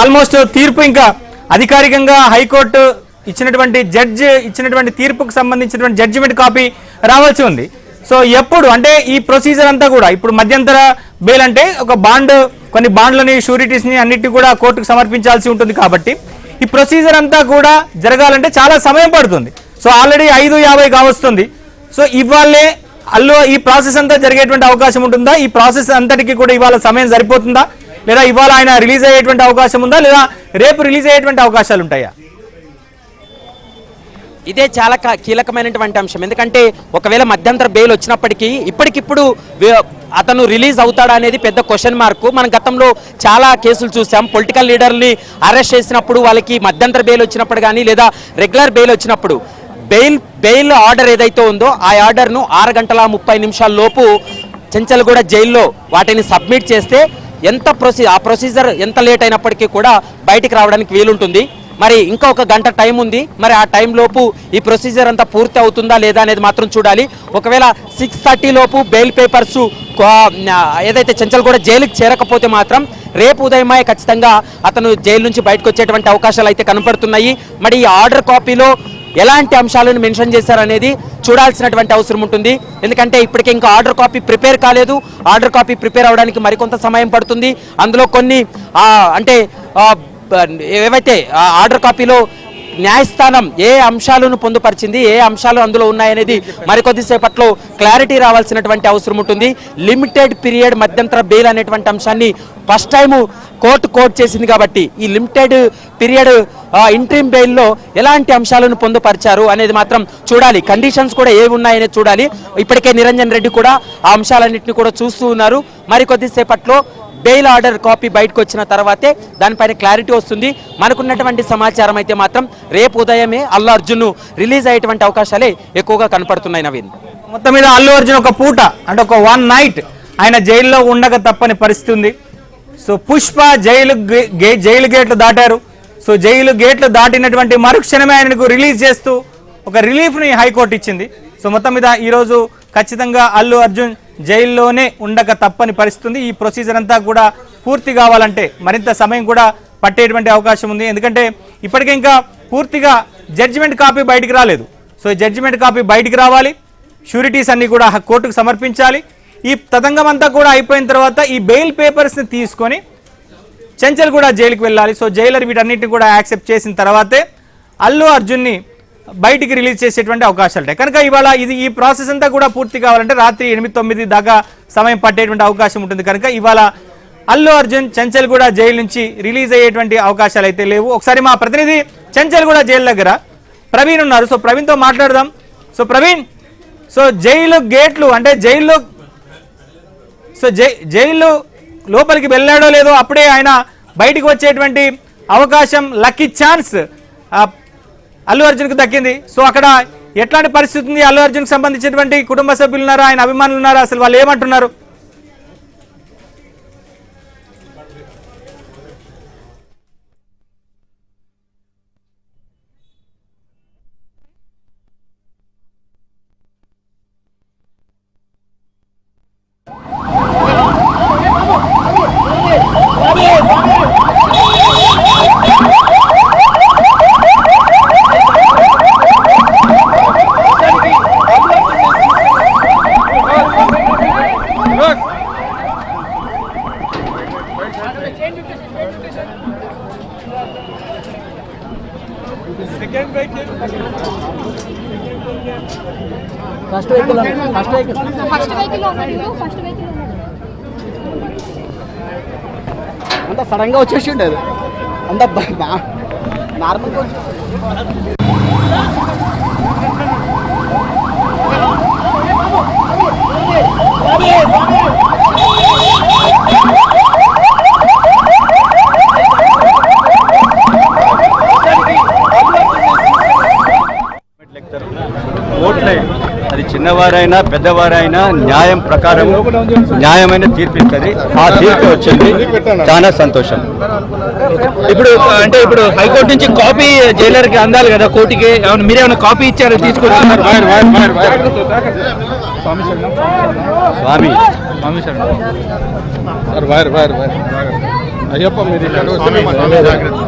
Almost తీర్పు ఇంకా అధికారికంగా హైకోర్టు ఇచ్చినటువంటి జడ్జి ఇచ్చినటువంటి తీర్పుకు సంబంధించినటువంటి జడ్జిమెంట్ కాపీ రావాల్సి ఉంది. సో ఎప్పుడు అంటే ఈ ప్రొసీజర్ అంతా కూడా ఇప్పుడు మధ్యంతర బెయిల్ అంటే ఒక బాండ్, కొన్ని బాండ్లని, షూరిటీస్ని అన్నిటి కూడా కోర్టుకు సమర్పించాల్సి ఉంటుంది. కాబట్టి ఈ ప్రొసీజర్ అంతా కూడా జరగాలంటే చాలా సమయం పడుతుంది. సో ఆల్రెడీ 5:50 కావస్తుంది. సో ఇవాళే ఈ ప్రాసెస్ అంతా జరిగేటువంటి అవకాశం ఉంటుందా? ఈ ప్రాసెస్ అంతటికి కూడా ఇవాళ సమయం సరిపోతుందా, లేదా ఇవాళ ఆయన రిలీజ్ అయ్యేటువంటి అవకాశం ఉందా, లేదా రేపు రిలీజ్ అయ్యేటువంటి అవకాశాలు ఉంటాయా? ఇదే చాలా కీలకమైనటువంటి అంశం. ఎందుకంటే ఒకవేళ మధ్యంతర బెయిల్ వచ్చినప్పటికీ ఇప్పటికిప్పుడు అతను రిలీజ్ అవుతాడా అనేది పెద్ద క్వశ్చన్ మార్కు. మనం గతంలో చాలా కేసులు చూసాం. పొలిటికల్ లీడర్ని అరెస్ట్ చేసినప్పుడు వాళ్ళకి మధ్యంతర బెయిల్ వచ్చినప్పుడు కానీ లేదా రెగ్యులర్ బెయిల్ వచ్చినప్పుడు బెయిల్ ఆర్డర్ ఏదైతే ఉందో ఆ ఆర్డర్ను 6:30 లోపు చెంచల్గూడ జైల్లో వాటిని సబ్మిట్ చేస్తే ఆ ప్రొసీజర్ ఎంత లేట్ అయినప్పటికీ కూడా బయటికి రావడానికి వీలుంటుంది. మరి ఇంకా 1 గంట టైం ఉంది. మరి ఆ టైం లోపు ఈ ప్రొసీజర్ అంతా పూర్తి అవుతుందా లేదా అనేది మాత్రం చూడాలి. ఒకవేళ 6:30 లోపు బెయిల్ పేపర్స్ ఏదైతే చెంచల్గూడ జైలుకి చేరకపోతే మాత్రం రేపు ఉదయమే ఖచ్చితంగా అతను జైలు నుంచి బయటకు వచ్చేటువంటి అవకాశాలు అయితే కనపడుతున్నాయి. మరి ఈ ఆర్డర్ కాపీలో ఎలాంటి అంశాలను మెన్షన్ చేశారనేది చూడాల్సినటువంటి అవసరం ఉంటుంది. ఎందుకంటే ఇప్పటికే ఇంకా ఆర్డర్ కాపీ ప్రిపేర్ కాలేదు. ఆర్డర్ కాపీ ప్రిపేర్ అవడానికి మరికొంత సమయం పడుతుంది. అందులో కొన్ని అంటే ఏవైతే ఆర్డర్ కాపీలో న్యాయస్థానం ఏ అంశాలను పొందుపరిచింది, ఏ అంశాలు అందులో ఉన్నాయనేది మరికొద్దిసేపట్లో క్లారిటీ రావాల్సినటువంటి అవసరం ఉంటుంది. లిమిటెడ్ పీరియడ్ మధ్యంతర బెయిల్ అనేటువంటి అంశాన్ని ఫస్ట్ టైం కోర్టు చేసింది. కాబట్టి ఈ లిమిటెడ్ పీరియడ్ ఇంట్రీమ్ బెయిల్లో ఎలాంటి అంశాలను పొందుపరిచారు అనేది మాత్రం చూడాలి. కండిషన్స్ కూడా ఏవి ఉన్నాయనేది చూడాలి. ఇప్పటికే నిరంజన్ రెడ్డి కూడా ఆ అంశాలన్నింటినీ కూడా చూస్తూ ఉన్నారు. మరికొద్దిసేపట్లో బెయిల్ ఆర్డర్ కాపీ బయటకు వచ్చిన తర్వాతే దానిపైన క్లారిటీ వస్తుంది. మనకున్నటువంటి సమాచారం అయితే మాత్రం రేపు ఉదయమే అల్లు అర్జున్ రిలీజ్ అయ్యేటువంటి అవకాశాలే ఎక్కువగా కనపడుతున్నాయి. నవీన్, మొత్తం మీద అల్లు అర్జున్ ఒక పూట అంటే ఒక 1 నైట్ ఆయన జైల్లో ఉండక తప్పని పరిస్థితి ఉంది. సో పుష్ప జైలు గేట్లు దాటారు. సో జైలు గేట్లు దాటినటువంటి మరుక్షణమే ఆయనకు రిలీజ్ చేస్తూ ఒక రిలీఫ్ని హైకోర్టు ఇచ్చింది. సో మొత్తం మీద ఈరోజు ఖచ్చితంగా అల్లు అర్జున్ జైల్లోనే ఉండక తప్పని పరిస్థితి. ఈ ప్రొసీజర్ అంతా కూడా పూర్తి కావాలంటే మరింత సమయం కూడా పట్టేటువంటి అవకాశం ఉంది. ఎందుకంటే ఇప్పటికే ఇంకా పూర్తిగా జడ్జిమెంట్ కాపీ బయటికి రాలేదు. సో ఈ జడ్జిమెంట్ కాపీ బయటికి రావాలి, షూరిటీస్ అన్ని కూడా కోర్టుకు సమర్పించాలి. ఈ తతంగం అంతా కూడా అయిపోయిన తర్వాత ఈ బెయిల్ పేపర్స్ని తీసుకొని చెంచల్గూడ జైలుకి వెళ్ళాలి. సో జైలర్ వీటన్నిటిని కూడా యాక్సెప్ట్ చేసిన తర్వాతే అల్లు అర్జున్ని బయటికి రిలీజ్ చేసేటువంటి అవకాశాలు ఉంటాయి. కనుక ఇవాళ ఈ ప్రాసెస్ అంతా కూడా పూర్తి కావాలంటే రాత్రి 8-9 దాకా సమయం పట్టేటువంటి అవకాశం ఉంటుంది. కనుక ఇవాళ అల్లు అర్జున్ చెంచల్గూడ జైలు నుంచి రిలీజ్ అయ్యేటువంటి అవకాశాలు అయితే లేవు. ఒకసారి మా ప్రతినిధి చెంచల్గూడ జైలు దగ్గర ప్రవీణ్ ఉన్నారు. సో ప్రవీణ్తో మాట్లాడదాం. సో ప్రవీణ్, సో జైలు గేట్లు అంటే జైలు లోపలికి వెళ్ళాడో లేదో అప్పుడే ఆయన బయటికి వచ్చేటువంటి అవకాశం, లక్కీ ఛాన్స్ అల్లు అర్జున్కి దక్కింది. సో అక్కడ ఎట్లాంటి పరిస్థితి ఉంది? అల్లు అర్జున్కి సంబంధించినటువంటి కుటుంబ సభ్యులు ఉన్నారా, ఆయన అభిమానులు ఉన్నారా, అసలు వాళ్ళు ఏమంటున్నారు? ఫస్ట్ వెహికల్ అంతా సడన్ గా వచ్చేసి ఉండేది. అంతా నార్మల్గా ఓట్లే అది చిన్నవారైనా పెద్దవారైనా న్యాయం ప్రకారం న్యాయమైన తీర్పు ఇస్తుంది. ఆ తీర్పు వచ్చింది, చాలా సంతోషం. ఇప్పుడు హైకోర్టు నుంచి కాపీ జైలర్కి అందాలి కదా కోర్టుకి, మీరేమైనా కాపీ ఇచ్చారో తీసుకుంటున్నారు? స్వామి అయ్యప్ప మీరు ఇక్కడ వస్తే మేము అన్నీ జాగ్రత్త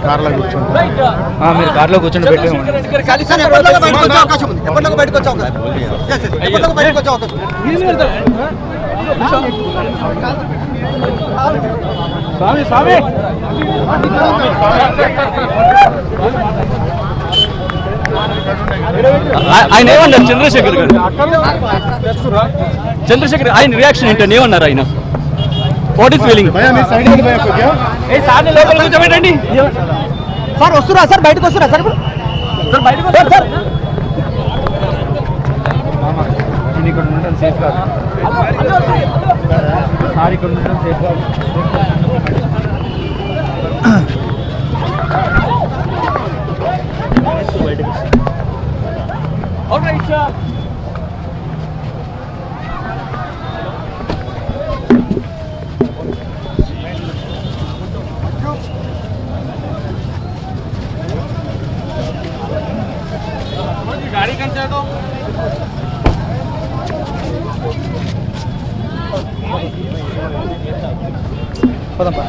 కార్లో కూర్చోండి. మీరు కార్లో కూర్చొని పెట్టేమో ఆయన ఏమన్నారు చంద్రశేఖర్ గారు? చంద్రశేఖర్ ఆయన రియాక్షన్ ఏంటండి, ఏమన్నారు ఆయన? What is feeling? భయ్యా మీరు సైడ్ ఇవ్వండి భయ్యా కొద్దిగా. లోపల కూర్చోబెట్టండి. సార్ వస్తురా సార్, బయటకు వస్తురా సార్, సార్ బయటకు వస్తురా సార్. ఇక్కడ ఉండటం సేఫ్ కాదు సార్, ఇక్కడ ఉండటం సేఫ్ కాదు. गाड़ी कहाँ से दो? పదమ్మా.